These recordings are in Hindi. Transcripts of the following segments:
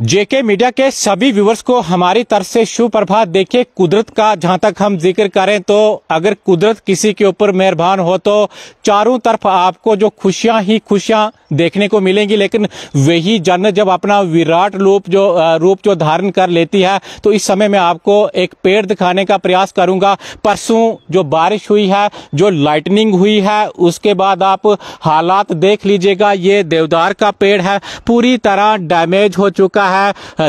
जेके मीडिया के सभी व्यूवर्स को हमारी तरफ से शुभ प्रभात। देखिए, कुदरत का जहां तक हम जिक्र करें तो अगर कुदरत किसी के ऊपर मेहरबान हो तो चारों तरफ आपको जो खुशियां ही खुशियां देखने को मिलेंगी। लेकिन वही जन्नत जब अपना विराट रूप जो धारण कर लेती है तो इस समय मैं आपको एक पेड़ दिखाने का प्रयास करूंगा। परसों जो बारिश हुई है, जो लाइटनिंग हुई है, उसके बाद आप हालात देख लीजिएगा। ये देवदार का पेड़ है, पूरी तरह डैमेज हो चुका है।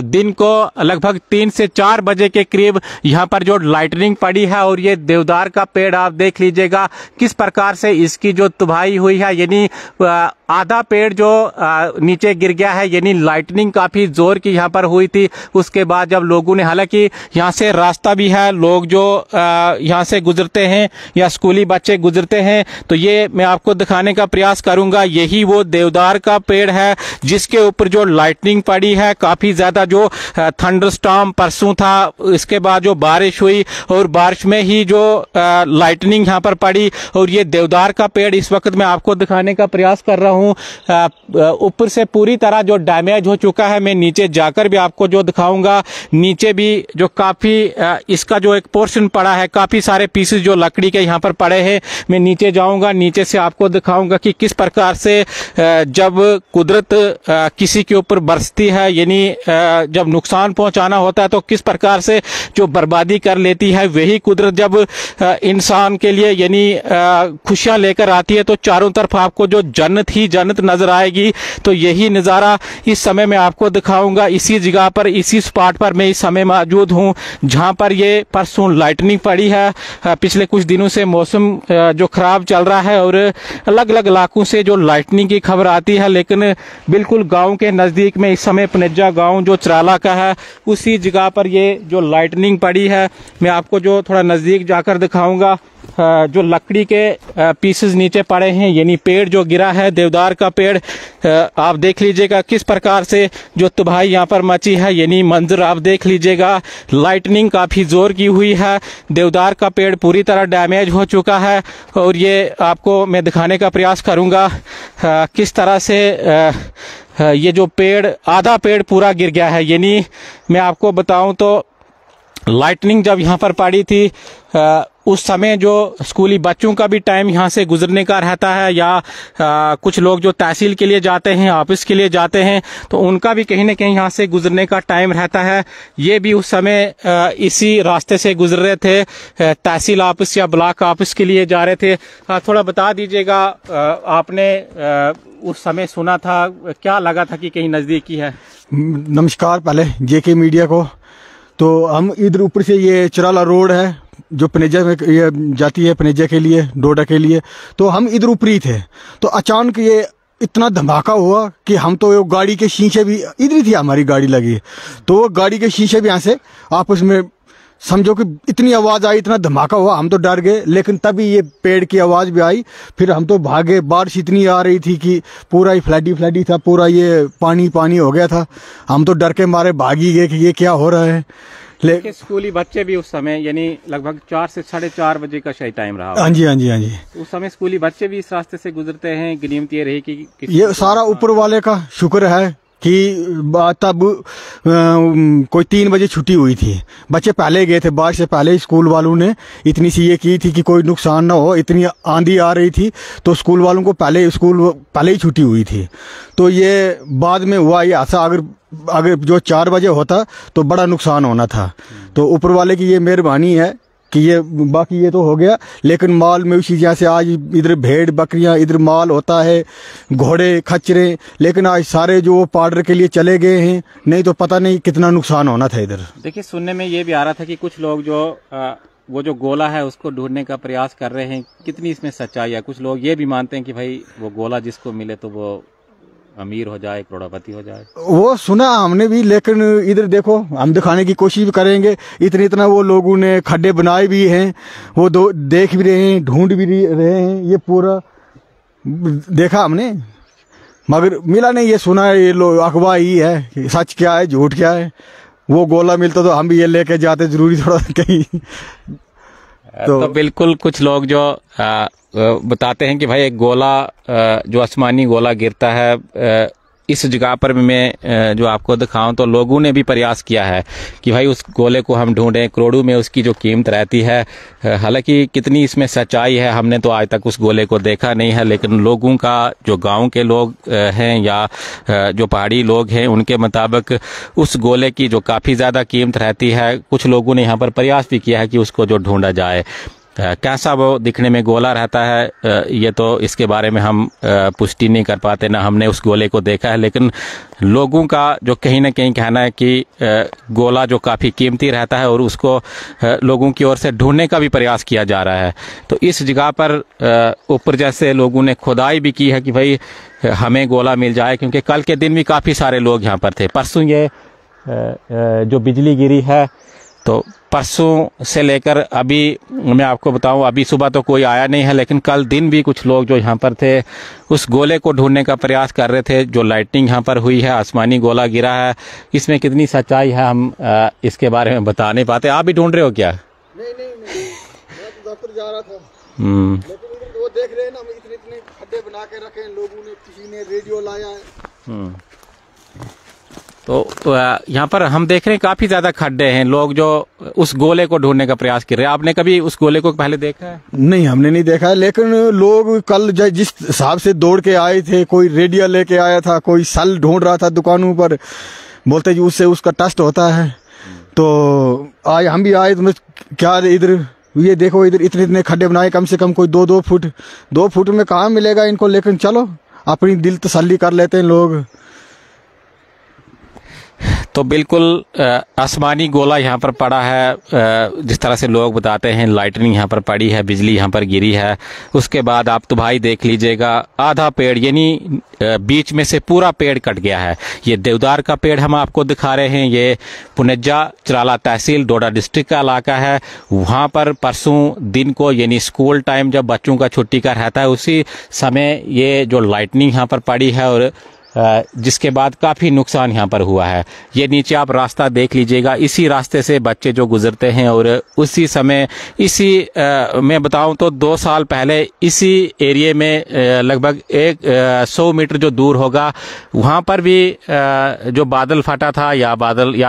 दिन को लगभग 3 से 4 बजे के करीब यहाँ पर जो लाइटनिंग पड़ी है और ये देवदार का पेड़ आप देख लीजिएगा किस प्रकार से इसकी जो तबाही हुई है। यानी आधा पेड़ जो नीचे गिर गया है, यानी लाइटनिंग काफी जोर की यहाँ पर हुई थी। उसके बाद जब लोगों ने, हालांकि यहाँ से रास्ता भी है, लोग जो यहाँ से गुजरते हैं या स्कूली बच्चे गुजरते हैं, तो ये मैं आपको दिखाने का प्रयास करूंगा। यही वो देवदार का पेड़ है जिसके ऊपर जो लाइटनिंग पड़ी है। काफी ज्यादा जो थंडरस्टॉर्म परसों था, इसके बाद जो बारिश हुई और बारिश में ही जो लाइटनिंग यहाँ पर पड़ी और ये देवदार का पेड़ इस वक्त मैं आपको दिखाने का प्रयास कर रहा हूँ। ऊपर से पूरी तरह जो डैमेज हो चुका है। मैं नीचे जाकर भी आपको जो दिखाऊंगा। नीचे भी जो काफी इसका जो एक पोर्शन पड़ा है, काफी सारे पीसेस जो लकड़ी के यहाँ पर पड़े हैं। मैं नीचे जाऊंगा, नीचे से आपको दिखाऊंगा कि किस प्रकार से जब कुदरत किसी के ऊपर बरसती है, यानी जब नुकसान पहुंचाना होता है तो किस प्रकार से जो बर्बादी कर लेती है। वही कुदरत जब इंसान के लिए यानी खुशियां लेकर आती है तो चारों तरफ आपको जो जन्नत ही जन्नत नजर आएगी। तो यही नज़ारा इस समय मैं आपको दिखाऊंगा। इसी जगह पर, इसी स्पॉट पर मैं इस समय मौजूद हूं जहां पर ये परसों लाइटनिंग पड़ी है। पिछले कुछ दिनों से मौसम जो खराब चल रहा है और अलग अलग इलाकों से जो लाइटनिंग की खबर आती है, लेकिन बिल्कुल गांव के नजदीक में इस समय पनेजा गांव जो चराला का है, उसी जगह पर ये जो लाइटनिंग पड़ी है मैं आपको जो थोड़ा नजदीक जाकर दिखाऊंगा। जो लकड़ी के पीसेस नीचे पड़े हैं, यानी पेड़ जो गिरा है देवदार का पेड़, आप देख लीजिएगा किस प्रकार से जो तबाही यहाँ पर मची है। यानी मंजर आप देख लीजिएगा, लाइटनिंग काफी जोर की हुई है। देवदार का पेड़ पूरी तरह डैमेज हो चुका है और ये आपको मैं दिखाने का प्रयास करूंगा किस तरह से ये जो पेड़, आधा पेड़ पूरा गिर गया है। यानी मैं आपको बताऊं तो लाइटनिंग जब यहाँ पर पड़ी थी उस समय जो स्कूली बच्चों का भी टाइम यहाँ से गुजरने का रहता है, या कुछ लोग जो तहसील के लिए जाते हैं, ऑफिस के लिए जाते हैं, तो उनका भी कहीं ना कहीं यहाँ से गुजरने का टाइम रहता है। ये भी उस समय इसी रास्ते से गुजर रहे थे, तहसील ऑफिस या ब्लॉक ऑफिस के लिए जा रहे थे। थोड़ा बता दीजिएगा, आपने उस समय सुना था, क्या लगा था कि कहीं नजदीकी है? नमस्कार पहले जेके मीडिया को। तो हम इधर ऊपर से ये चराला रोड है जो पनेजा में ये जाती है, पनेजा के लिए, डोडा के लिए, तो हम इधर ऊपर ही थे। तो अचानक ये इतना धमाका हुआ कि हम तो गाड़ी के शीशे भी, इधर ही थी हमारी गाड़ी लगी, तो गाड़ी के शीशे भी यहाँ से आपस में समझो कि इतनी आवाज़ आई, इतना धमाका हुआ, हम तो डर गए। लेकिन तभी ये पेड़ की आवाज़ भी आई, फिर हम तो भागे। बारिश इतनी आ रही थी कि पूरा ही फ्लडी था, पूरा ये पानी पानी हो गया था। हम तो डर के मारे भागी गए कि ये क्या हो रहा है। लेकिन स्कूली बच्चे भी उस समय, यानी लगभग 4 से 4:30 बजे का शायद टाइम रहा। हाँ जी। उस समय स्कूली बच्चे भी इस रास्ते से गुजरते हैं। गनीमत ये रही कि ये सारा ऊपर वाले का शुक्र है कि तब कोई 3 बजे छुट्टी हुई थी। बच्चे पहले गए थे, बारिश से पहले स्कूल वालों ने इतनी सी ये की थी कि कोई नुकसान ना हो। इतनी आंधी आ रही थी तो स्कूल वालों को पहले ही छुट्टी हुई थी। तो ये बाद में हुआ ये हादसा। अगर जो 4 बजे होता तो बड़ा नुकसान होना था। तो ऊपर वाले की ये मेहरबानी है कि ये, बाकी ये तो हो गया। लेकिन माल मवेशी जैसे आज इधर भेड़ बकरियां, इधर माल होता है, घोड़े खच्चरे, लेकिन आज सारे जो पाउडर के लिए चले गए हैं, नहीं तो पता नहीं कितना नुकसान होना था इधर। देखिए, सुनने में ये भी आ रहा था कि कुछ लोग जो वो जो गोला है उसको ढूंढने का प्रयास कर रहे हैं। कितनी इसमें सच्चाई है? कुछ लोग ये भी मानते हैं कि भाई वो गोला जिसको मिले तो वो अमीर हो जाए, करोड़पति हो जाए। वो सुना हमने भी, लेकिन इधर देखो, हम दिखाने की कोशिश भी करेंगे। इतना वो लोगों ने खड्डे बनाए भी हैं, वो देख भी रहे हैं, ढूंढ भी रहे हैं। ये पूरा देखा हमने, मगर मिला नहीं। ये सुना है, ये लोग अफवाह ही है, सच क्या है झूठ क्या है। वो गोला मिलता तो हम भी ये लेके जाते, जरूरी थोड़ा कहीं। तो बिल्कुल कुछ लोग जो बताते हैं कि भाई एक गोला, जो आसमानी गोला गिरता है, इस जगह पर भी मैं जो आपको दिखाऊं तो लोगों ने भी प्रयास किया है कि भाई उस गोले को हम ढूंढें। करोड़ों में उसकी जो कीमत रहती है, हालांकि कितनी इसमें सच्चाई है हमने तो आज तक उस गोले को देखा नहीं है, लेकिन लोगों का, जो गांव के लोग हैं या जो पहाड़ी लोग हैं, उनके मुताबिक उस गोले की जो काफ़ी ज़्यादा कीमत रहती है, कुछ लोगों ने यहाँ पर प्रयास भी किया है कि उसको जो ढूंढा जाए। कैसा वो दिखने में गोला रहता है ये तो इसके बारे में हम पुष्टि नहीं कर पाते, ना हमने उस गोले को देखा है, लेकिन लोगों का जो कहीं ना कहीं कहना है कि गोला जो काफ़ी कीमती रहता है और उसको लोगों की ओर से ढूंढने का भी प्रयास किया जा रहा है। तो इस जगह पर ऊपर जैसे लोगों ने खुदाई भी की है कि भाई हमें गोला मिल जाए, क्योंकि कल के दिन भी काफ़ी सारे लोग यहाँ पर थे। परसों ये जो बिजली गिरी है, तो परसों से लेकर अभी मैं आपको बताऊं, अभी सुबह तो कोई आया नहीं है, लेकिन कल दिन भी कुछ लोग जो यहाँ पर थे उस गोले को ढूंढने का प्रयास कर रहे थे। जो लाइटनिंग यहाँ पर हुई है, आसमानी गोला गिरा है, इसमें कितनी सच्चाई है हम इसके बारे में बता नहीं पाते। आप भी ढूंढ रहे हो क्या? नहीं, मैं तो दफ्तर जा रहा था, लेकिन वो देख रहे हैं ना, इतने खड्डे बना के रखे हैं लोगों ने, किसी ने रेडियो लाया है। तो यहाँ पर हम देख रहे हैं काफी ज्यादा खड्डे हैं, लोग जो उस गोले को ढूंढने का प्रयास कर रहे हैं। आपने कभी उस गोले को पहले देखा है? नहीं, हमने नहीं देखा है, लेकिन लोग कल जिस हिसाब से दौड़ के आए थे, कोई रेडियो लेके आया था, कोई सल ढूंढ रहा था दुकानों पर, बोलते जी उससे उसका टेस्ट होता है। तो आज हम भी आए, तो क्या इधर ये देखो, इधर इतने खड्डे बनाए, कम से कम कोई 2 फुट में कहाँ मिलेगा इनको, लेकिन चलो अपनी दिल तसल्ली कर लेते हैं लोग। तो बिल्कुल आसमानी गोला यहाँ पर पड़ा है, जिस तरह से लोग बताते हैं। लाइटनिंग यहाँ पर पड़ी है, बिजली यहाँ पर गिरी है। उसके बाद आप तो भाई देख लीजिएगा, आधा पेड़ यानी बीच में से पूरा पेड़ कट गया है। ये देवदार का पेड़ हम आपको दिखा रहे हैं। ये पुनेजा चराला तहसील डोडा डिस्ट्रिक्ट का इलाका है। वहाँ पर परसों दिन को यानी स्कूल टाइम जब बच्चों का छुट्टी का रहता है, उसी समय ये जो लाइटनिंग यहाँ पर पड़ी है और जिसके बाद काफ़ी नुकसान यहाँ पर हुआ है। ये नीचे आप रास्ता देख लीजिएगा, इसी रास्ते से बच्चे जो गुजरते हैं और उसी समय इसी मैं बताऊं तो 2 साल पहले इसी एरिया में लगभग 100 मीटर जो दूर होगा, वहाँ पर भी जो बादल फटा था या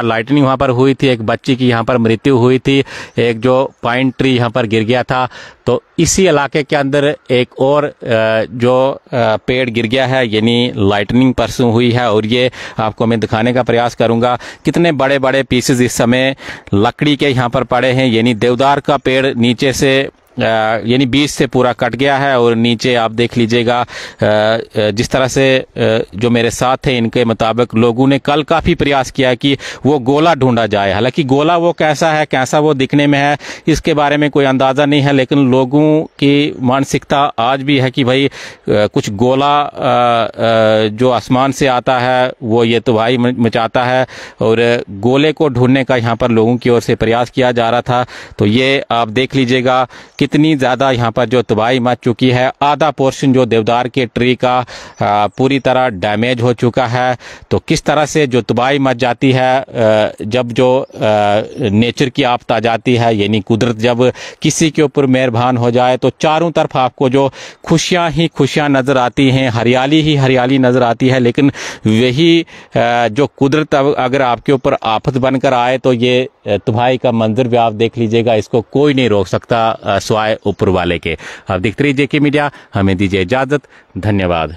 लाइटनिंग वहाँ पर हुई थी। एक बच्ची की यहाँ पर मृत्यु हुई थी, एक जो पाइन ट्री यहाँ पर गिर गया था। तो इसी इलाके के अंदर एक और जो पेड़ गिर गया है, यानी लाइटनिंग परसों हुई है। और ये आपको मैं दिखाने का प्रयास करूंगा कितने बड़े बड़े पीसेस इस समय लकड़ी के यहाँ पर पड़े हैं। यानी देवदार का पेड़ नीचे से यानी बीच से पूरा कट गया है और नीचे आप देख लीजिएगा जिस तरह से जो मेरे साथ थे इनके मुताबिक लोगों ने कल काफ़ी प्रयास किया कि वो गोला ढूंढा जाए। हालांकि गोला वो कैसा है, कैसा वो दिखने में है, इसके बारे में कोई अंदाज़ा नहीं है, लेकिन लोगों की मानसिकता आज भी है कि भाई कुछ गोला जो आसमान से आता है वो ये तो भाई मचाता है। और गोले को ढूंढने का यहाँ पर लोगों की ओर से प्रयास किया जा रहा था। तो ये आप देख लीजिएगा कितनी ज़्यादा यहाँ पर जो तबाही मच चुकी है। आधा पोर्शन जो देवदार के ट्री का पूरी तरह डैमेज हो चुका है। तो किस तरह से जो तबाही मच जाती है जब जो नेचर की आफत आ जाती है, यानी कुदरत जब किसी के ऊपर मेहरबान हो जाए, तो चारों तरफ आपको जो खुशियाँ ही खुशियाँ नज़र आती हैं, हरियाली ही हरियाली नज़र आती है। लेकिन वही जो कुदरत अगर आपके ऊपर आफत बनकर आए तो ये तबाही का मंजर भी आप देख लीजिएगा, इसको कोई नहीं रोक सकता स्वाय ऊपर वाले के। आप देखते रहिए जेके मीडिया, हमें दीजिए इजाजत, धन्यवाद।